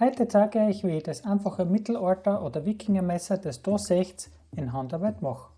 Heute zeige ich, wie ich das einfache Mittelalter- oder Wikingermesser, das da seht, in Handarbeit mache.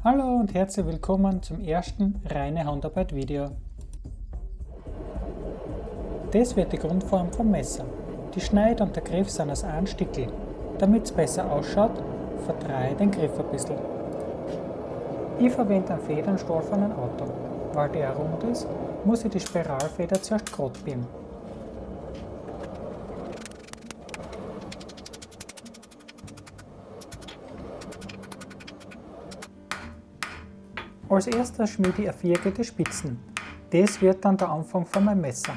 Hallo und herzlich willkommen zum ersten reine Handarbeit-Video. Das wird die Grundform vom Messer. Die Schneide und der Griff sind aus einem Stickel. Damit es besser ausschaut, verdrehe ich den Griff ein bisschen. Ich verwende einen Federnstahl von einem Auto. Weil der rund ist, muss ich die Spiralfeder zuerst gerade biegen. Als erstes schmiede ich viereckige Spitzen. Das wird dann der Anfang von meinem Messer.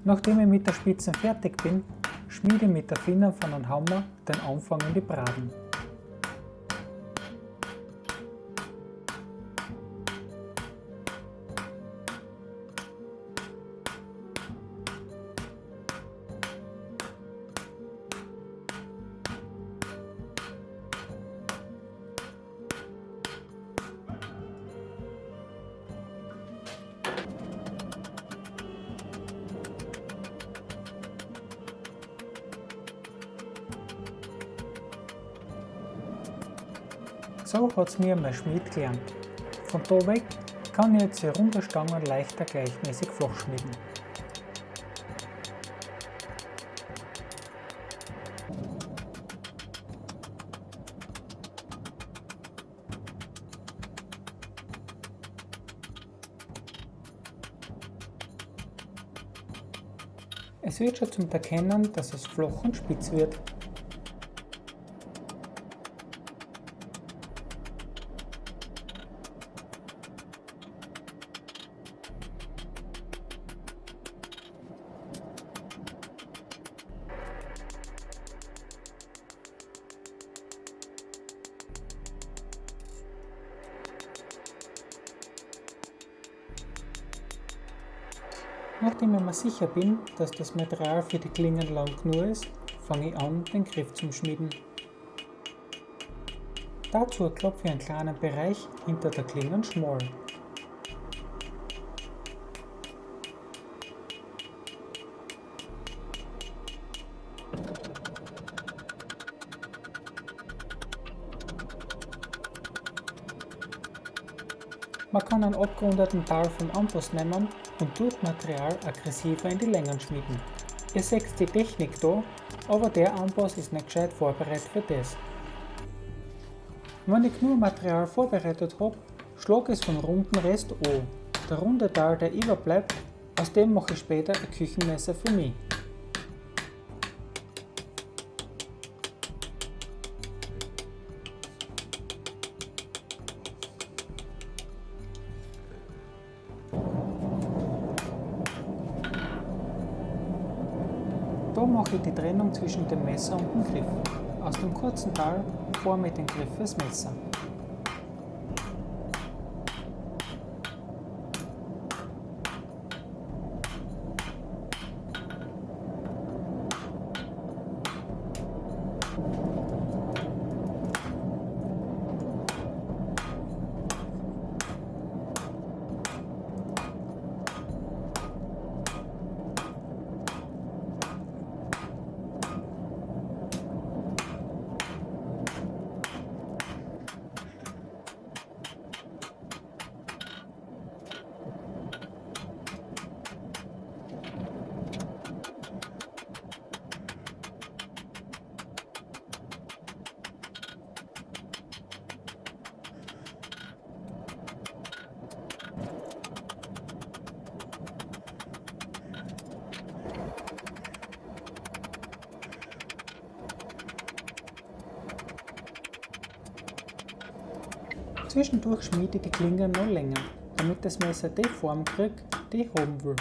Nachdem ich mit der Spitzen fertig bin, schmiede ich mit der Finger von einem Hammer den Anfang in die Braten. So hat es mir mein Schmied gelernt. Von da weg kann ich jetzt die runde Stangen leichter gleichmäßig flach schmieden. Es wird schon zum Erkennen, dass es flach und spitz wird. Nachdem ich mir sicher bin, dass das Material für die Klingen lang genug ist, fange ich an, den Griff zu schmieden. Dazu klopfe ich einen kleinen Bereich hinter der Klinge schmal. Man kann einen abgerundeten Teil vom Amboss nehmen und durch Material aggressiver in die Längen schmieden. Ihr seht die Technik da, aber der Amboss ist nicht gescheit vorbereitet für das. Wenn ich genug Material vorbereitet habe, schlage ich es vom runden Rest an. Der runde Teil, der überbleibt, aus dem mache ich später ein Küchenmesser für mich. Da mache ich die Trennung zwischen dem Messer und dem Griff. Aus dem kurzen Teil forme ich den Griff fürs Messer. Zwischendurch schmiede ich die Klinge noch länger, damit das Messer die Form kriegt, die ich haben will.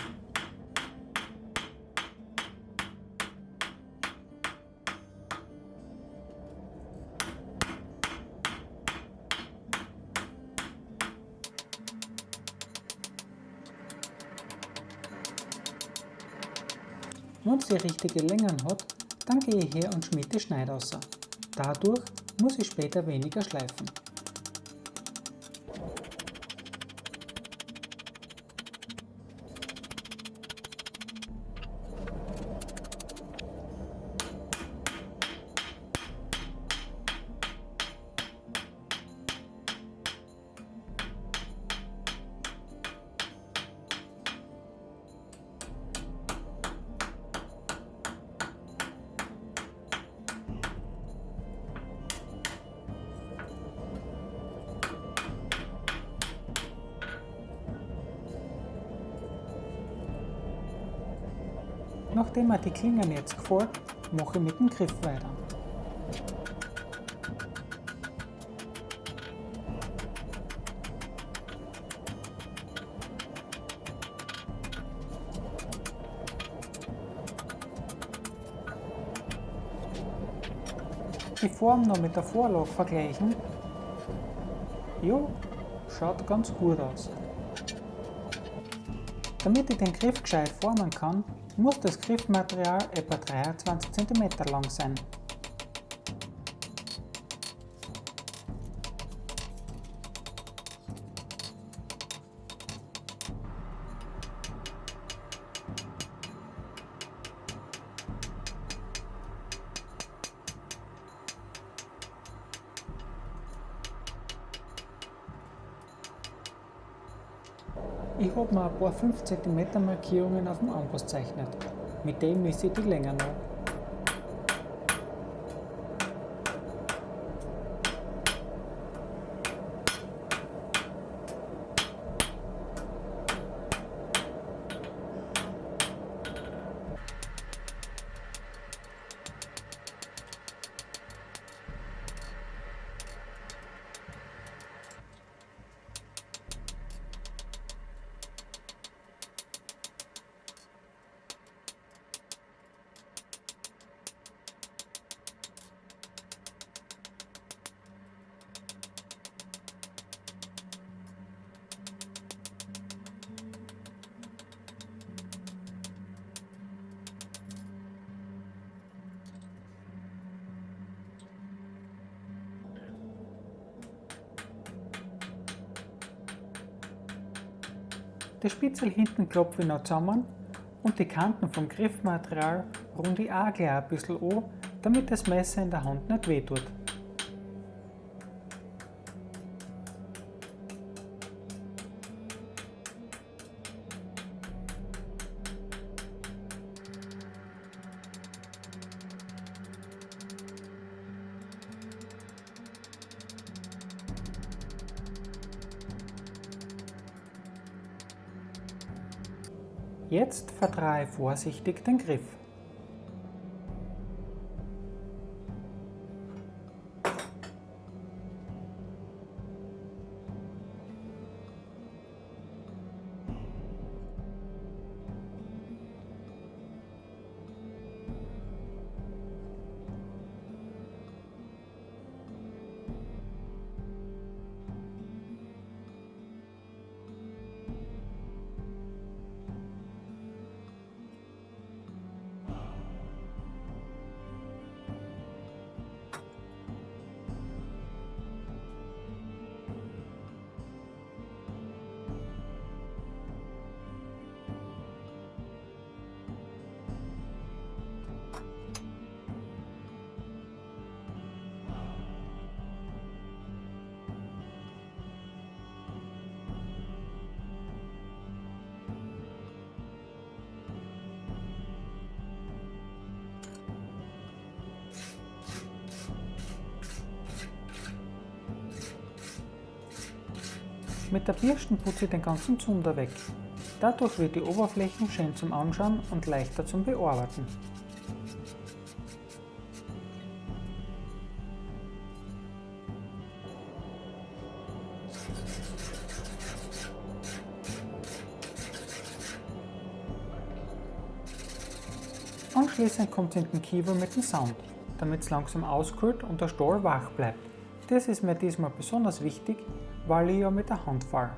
Wenn sie richtige Längen hat, dann gehe ich her und schmiede die Schneide raus. Dadurch muss ich später weniger schleifen. Nachdem mir die Klingen jetzt gefällt, mache ich mit dem Griff weiter. Die Form noch mit der Vorlage vergleichen. Ja, schaut ganz gut aus. Damit ich den Griff gescheit formen kann, muss das Griffmaterial etwa 23 cm lang sein. Ich habe mir ein paar 5 cm Markierungen auf dem Amboss gezeichnet. Mit dem messe ich die Länge nach. Die Spitzel hinten klopfe ich noch zusammen und die Kanten vom Griffmaterial runde ich auch gleich ein bisschen an, damit das Messer in der Hand nicht wehtut. Jetzt verdrehe vorsichtig den Griff. Mit der Bürste putze ich den ganzen Zunder weg. Dadurch wird die Oberfläche schön zum Anschauen und leichter zum Bearbeiten. Anschließend kommt es in den Kiefer mit dem Sound, damit es langsam auskühlt und der Stahl wach bleibt. Das ist mir diesmal besonders wichtig, weil ich ja mit der Hand fahre.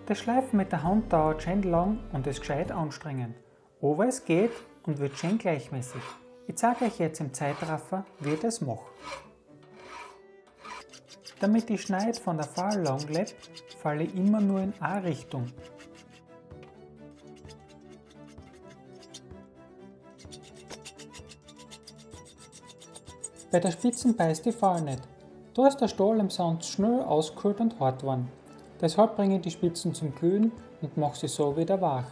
Das Schleifen mit der Hand dauert schön lang und ist gescheit anstrengend. Aber es geht und wird schön gleichmäßig. Ich zeige euch jetzt im Zeitraffer, wie ich das mache. Damit die Schneid von der Fahl lang bleibt, falle ich immer nur in eine Richtung. Bei der Spitzen beißt die Fahl nicht. Da ist der Stahl im Sand schnell auskühlt und hart geworden. Deshalb bringe ich die Spitzen zum Glühen und mache sie so wieder wach.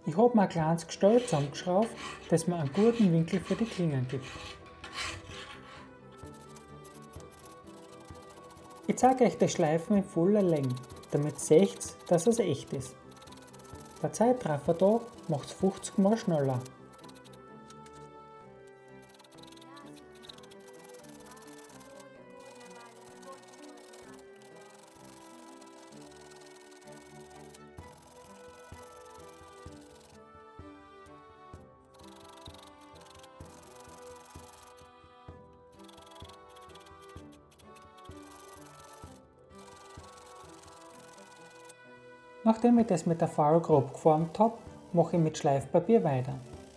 Ich habe mir ein kleines Gestell zusammengeschraubt, das mir einen guten Winkel für die Klingen gibt. Ich zeige euch das Schleifen in voller Länge, damit ihr seht, dass es echt ist. Der Zeitraffer da macht es 50 Mal schneller. Nachdem ich das mit der Fahl grob geformt habe, mache ich mit Schleifpapier weiter.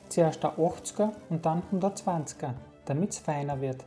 Zuerst der 80er und dann 120er, damit es feiner wird.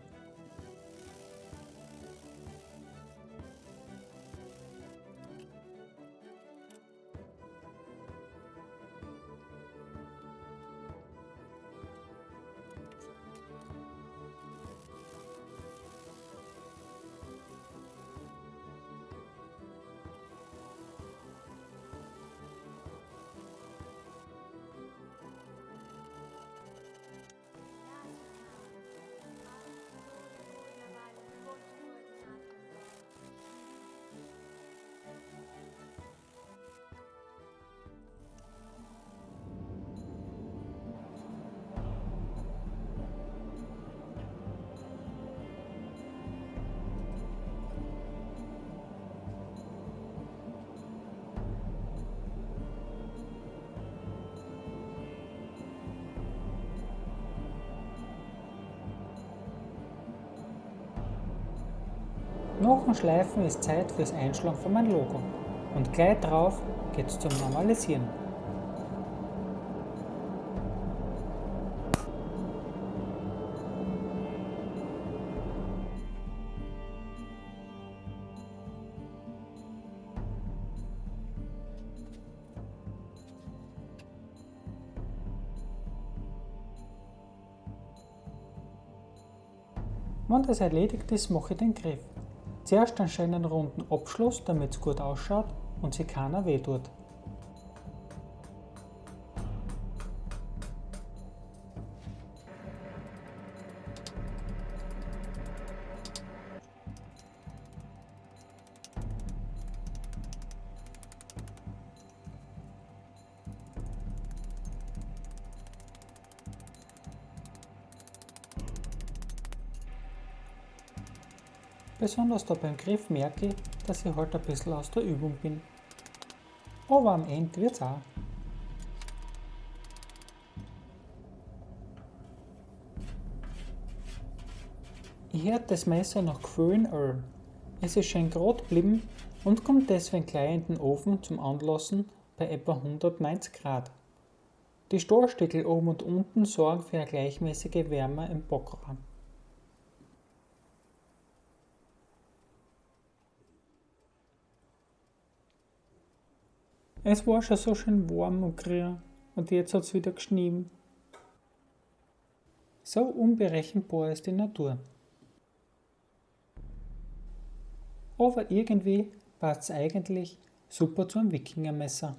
Nach dem Schleifen ist Zeit fürs Einschlagen von meinem Logo und gleich drauf geht's zum Normalisieren. Wenn das erledigt ist, mache ich den Griff. Zuerst einen schönen runden Abschluss, damit es gut ausschaut und sich keiner wehtut. Besonders da beim Griff merke ich, dass ich halt ein bisschen aus der Übung bin. Aber am Ende wird's auch. Ich hört das Messer nach Gefühlen Öl. Es ist schön gerade geblieben und kommt deswegen gleich in den Ofen zum Anlassen bei etwa 190 Grad. Die Stahlstiegel oben und unten sorgen für eine gleichmäßige Wärme im Backofen. Es war schon so schön warm und grün und jetzt hat es wieder geschnien. So unberechenbar ist die Natur. Aber irgendwie passt es eigentlich super zu einem Wikingermesser.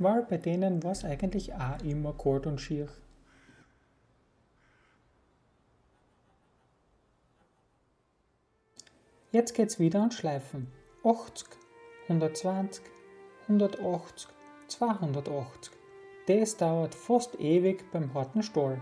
Weil bei denen war es eigentlich auch immer kalt und schier. Jetzt geht's wieder ans Schleifen. 80, 120, 180, 280. Das dauert fast ewig beim harten Stahl.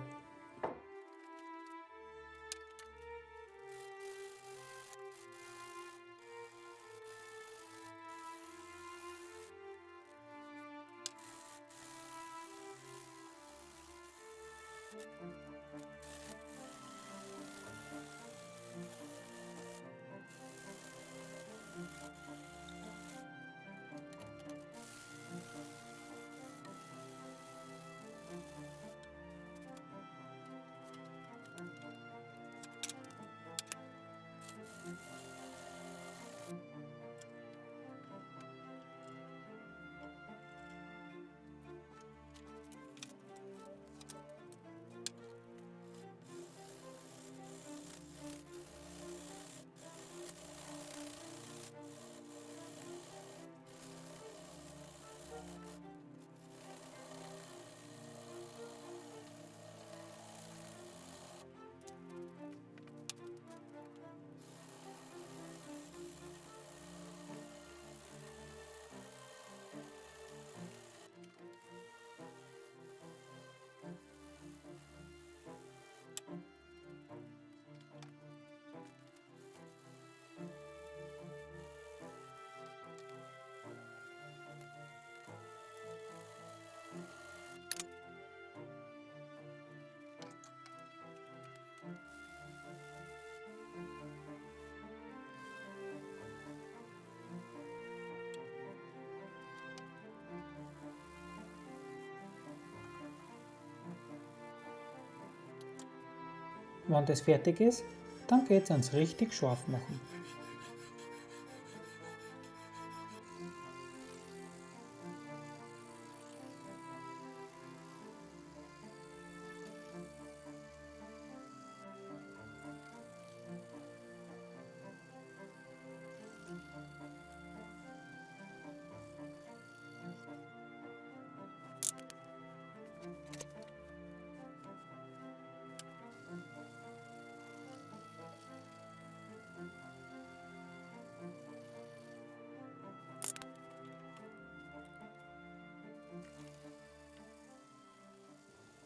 Wenn das fertig ist, dann geht's ans richtig scharf machen.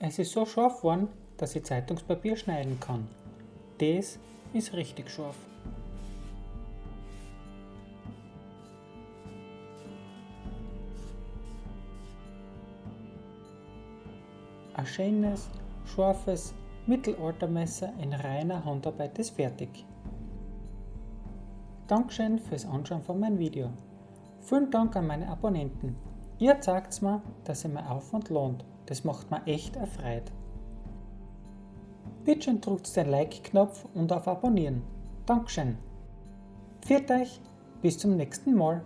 Es ist so scharf geworden, dass ich Zeitungspapier schneiden kann. Das ist richtig scharf. Ein schönes, scharfes Mittelaltermesser in reiner Handarbeit ist fertig. Dankeschön fürs Anschauen von meinem Video. Vielen Dank an meine Abonnenten. Ihr zeigt mir, dass sich mein Aufwand lohnt. Das macht mir echt erfreut. Bitte schön drückt den Like-Knopf und auf Abonnieren. Dankeschön. Pfiat euch, bis zum nächsten Mal.